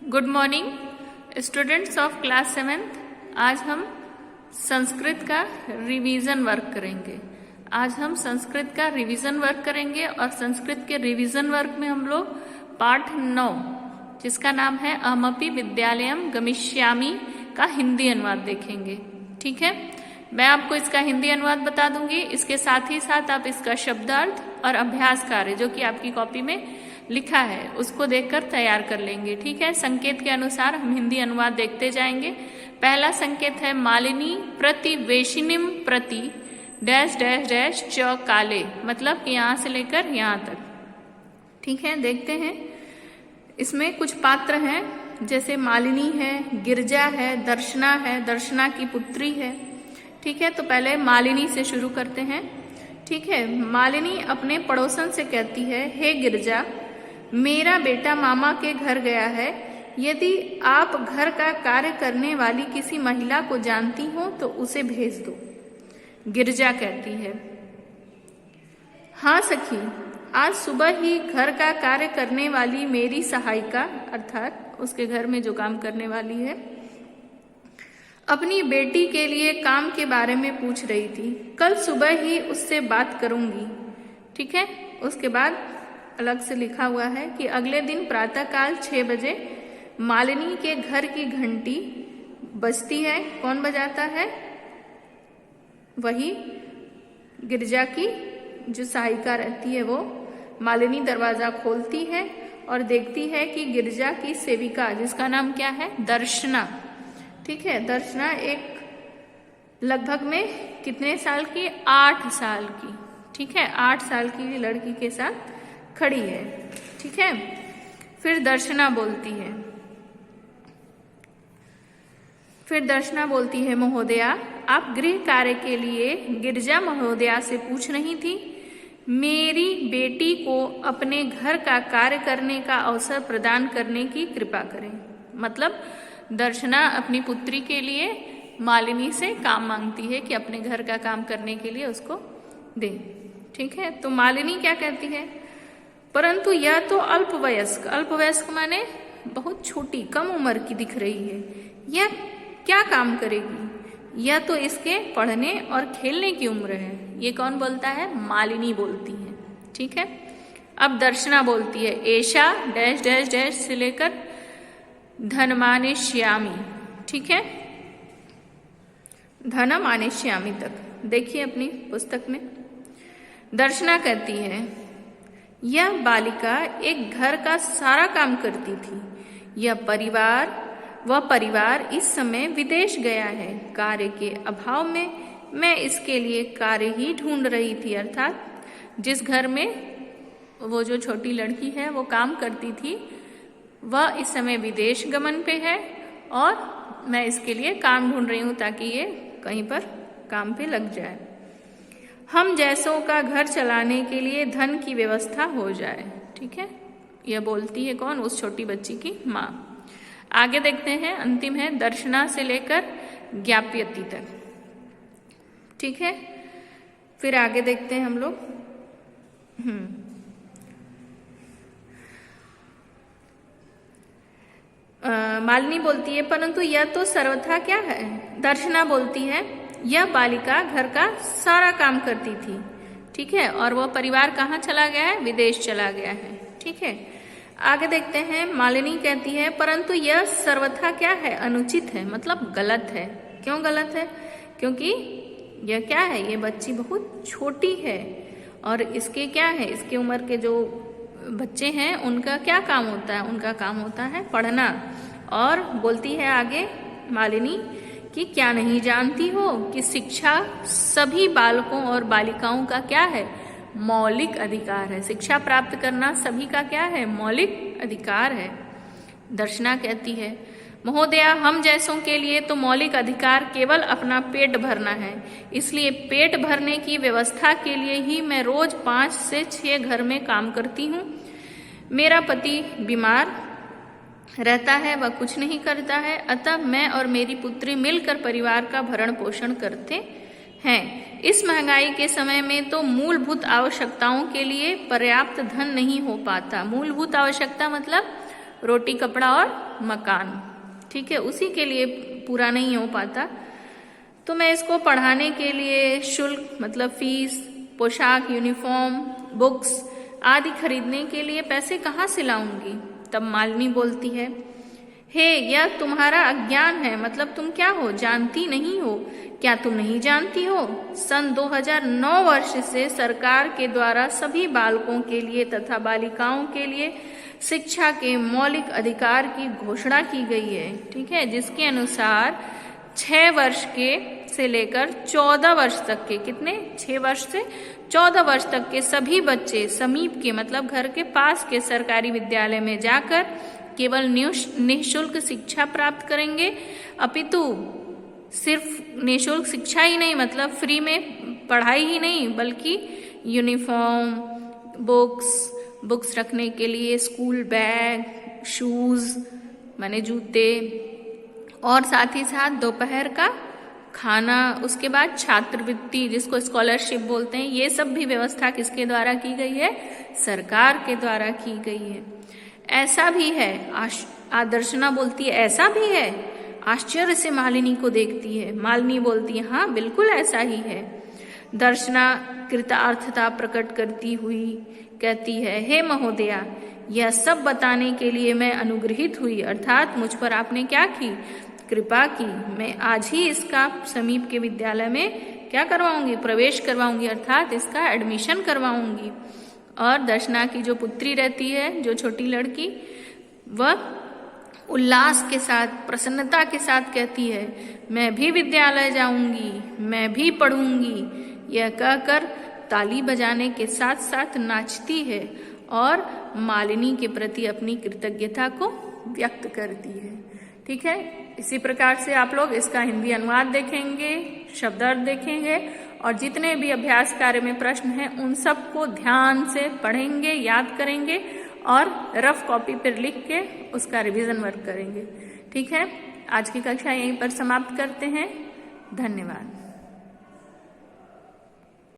Good morning students of class 7th। आज हम संस्कृत का रिवीजन वर्क करेंगे। और संस्कृत के रिवीजन वर्क में हम लोग पाठ 9 जिसका नाम है अहमपि विद्यालयम गमिष्यामि का हिंदी अनुवाद देखेंगे। ठीक है, मैं आपको इसका हिंदी अनुवाद बता दूंगी। इसके साथ ही साथ आप इसका शब्दार्थ और अभ्यास कार्य जो कि आपकी कॉपी में लिखा है उसको देखकर तैयार कर लेंगे। ठीक है, संकेत के अनुसार हम हिंदी अनुवाद देखते जाएंगे। पहला संकेत है मालिनी प्रतिवेशिनीम प्रति डैश डैश डैश च काले, मतलब कि यहाँ से लेकर यहाँ तक। ठीक है, देखते हैं। इसमें कुछ पात्र हैं, जैसे मालिनी है, गिरजा है, दर्शना है, दर्शना की पुत्री है। ठीक है, तो पहले मालिनी से शुरू करते हैं। ठीक है, मालिनी अपने पड़ोसन से कहती है, हे गिरजा, मेरा बेटा मामा के घर गया है। यदि आप घर का कार्य करने वाली किसी महिला को जानती हो तो उसे भेज दो। गिरजा कहती है, हाँ सखी, आज सुबह ही घर का कार्य करने वाली मेरी सहायिका, अर्थात उसके घर में जो काम करने वाली है, अपनी बेटी के लिए काम के बारे में पूछ रही थी। कल सुबह ही उससे बात करूंगी। ठीक है, उसके बाद अलग से लिखा हुआ है कि अगले दिन प्रातःकाल 6 बजे मालिनी के घर की घंटी बजती है। कौन बजाता है? वही गिरजा की जो सहायिका रहती है वो। मालिनी दरवाजा खोलती है और देखती है कि गिरजा की सेविका, जिसका नाम क्या है? दर्शना। ठीक है, दर्शना एक लगभग में कितने साल की? 8 साल की। ठीक है, 8 साल की लड़की के साथ खड़ी है। ठीक है, फिर दर्शना बोलती है, महोदया, आप गृह कार्य के लिए गिरजा महोदया से पूछ रही थी। मेरी बेटी को अपने घर का कार्य करने का अवसर प्रदान करने की कृपा करें। मतलब दर्शना अपनी पुत्री के लिए मालिनी से काम मांगती है कि अपने घर का काम करने के लिए उसको दे। ठीक है, तो मालिनी क्या कहती है? परंतु यह तो अल्पवयस्क माने बहुत छोटी, कम उम्र की दिख रही है। यह क्या काम करेगी? यह तो इसके पढ़ने और खेलने की उम्र है। ये कौन बोलता है? मालिनी बोलती है। ठीक है, अब दर्शना बोलती है, ऐशा डैश डैश डैश से लेकर धनमानेश्यामी। ठीक है, धनमानेश्यामी तक देखिए अपनी पुस्तक में। दर्शना कहती है, यह बालिका एक घर का सारा काम करती थी। वह परिवार इस समय विदेश गया है। कार्य के अभाव में मैं इसके लिए कार्य ही ढूंढ रही थी। अर्थात जिस घर में वो जो छोटी लड़की है वो काम करती थी, वह इस समय विदेश गमन पे है और मैं इसके लिए काम ढूंढ रही हूँ ताकि ये कहीं पर काम पे लग जाए। हम जैसों का घर चलाने के लिए धन की व्यवस्था हो जाए। ठीक है, यह बोलती है कौन? उस छोटी बच्ची की माँ। आगे देखते हैं, अंतिम है दर्शना से लेकर ज्ञाप्यति तक। ठीक है, फिर आगे देखते हैं हम लोग। मालिनी बोलती है, परंतु यह तो सर्वथा क्या है? दर्शना बोलती है, यह बालिका घर का सारा काम करती थी। ठीक है, और वह परिवार कहाँ चला गया है? विदेश चला गया है। ठीक है, आगे देखते हैं। मालिनी कहती है, परंतु यह सर्वथा क्या है? अनुचित है, मतलब गलत है। क्यों गलत है? क्योंकि यह क्या है? ये बच्ची बहुत छोटी है और इसके क्या है? इसके उम्र के जो बच्चे हैं उनका क्या काम होता है? उनका काम होता है पढ़ना। और बोलती है आगे मालिनी कि क्या नहीं जानती हो कि शिक्षा सभी बालकों और बालिकाओं का क्या है? मौलिक अधिकार है। शिक्षा प्राप्त करना सभी का क्या है? मौलिक अधिकार है। दर्शना कहती है, महोदया, हम जैसों के लिए तो मौलिक अधिकार केवल अपना पेट भरना है। इसलिए पेट भरने की व्यवस्था के लिए ही मैं रोज 5 से 6 घर में काम करती हूँ। मेरा पति बीमार रहता है, वह कुछ नहीं करता है, अतः मैं और मेरी पुत्री मिलकर परिवार का भरण पोषण करते हैं। इस महंगाई के समय में तो मूलभूत आवश्यकताओं के लिए पर्याप्त धन नहीं हो पाता। मूलभूत आवश्यकता मतलब रोटी कपड़ा और मकान। ठीक है, उसी के लिए पूरा नहीं हो पाता, तो मैं इसको पढ़ाने के लिए शुल्क मतलब फीस, पोशाक, यूनिफॉर्म, बुक्स आदि खरीदने के लिए पैसे कहाँ से लाऊंगी। तब मालिनी बोलती है, हे यह तुम्हारा अज्ञान है, मतलब तुम क्या हो, जानती नहीं हो। क्या तुम नहीं जानती हो, सन 2009 वर्ष से सरकार के द्वारा सभी बालकों के लिए तथा बालिकाओं के लिए शिक्षा के मौलिक अधिकार की घोषणा की गई है। ठीक है, जिसके अनुसार 6 वर्ष के से लेकर 14 वर्ष तक के, कितने, 6 वर्ष से 14 वर्ष तक के सभी बच्चे समीप के मतलब घर के पास के सरकारी विद्यालय में जाकर केवल निःशुल्क शिक्षा प्राप्त करेंगे, अपितु सिर्फ निःशुल्क शिक्षा ही नहीं मतलब फ्री में पढ़ाई ही नहीं, बल्कि यूनिफॉर्म, बुक्स रखने के लिए स्कूल बैग, शूज माने जूते, और साथ ही साथ दोपहर का खाना, उसके बाद छात्रवृत्ति जिसको स्कॉलरशिप बोलते हैं, ये सब भी व्यवस्था किसके द्वारा की गई है, सरकार के द्वारा की गई है। ऐसा भी है, आदर्शना बोलती है ऐसा भी है। आश्चर्य से मालिनी को देखती है। मालिनी बोलती है हाँ बिल्कुल ऐसा ही है। दर्शना कृतार्थता प्रकट करती हुई कहती है, हे महोदया, यह सब बताने के लिए मैं अनुग्रहित हुई, अर्थात मुझ पर आपने क्या की, कृपा की। मैं आज ही इसका समीप के विद्यालय में क्या करवाऊंगी, प्रवेश करवाऊंगी, अर्थात इसका एडमिशन करवाऊंगी। और दर्शना की जो पुत्री रहती है, जो छोटी लड़की, वह उल्लास के साथ, प्रसन्नता के साथ कहती है, मैं भी विद्यालय जाऊंगी, मैं भी पढ़ूंगी। यह कहकर ताली बजाने के साथ साथ नाचती है और मालिनी के प्रति अपनी कृतज्ञता को व्यक्त करती है। ठीक है, इसी प्रकार से आप लोग इसका हिंदी अनुवाद देखेंगे, शब्दार्थ देखेंगे, और जितने भी अभ्यास कार्य में प्रश्न हैं उन सबको ध्यान से पढ़ेंगे, याद करेंगे और रफ कॉपी पर लिख के उसका रिवीजन वर्क करेंगे। ठीक है, आज की कक्षा यहीं पर समाप्त करते हैं। धन्यवाद।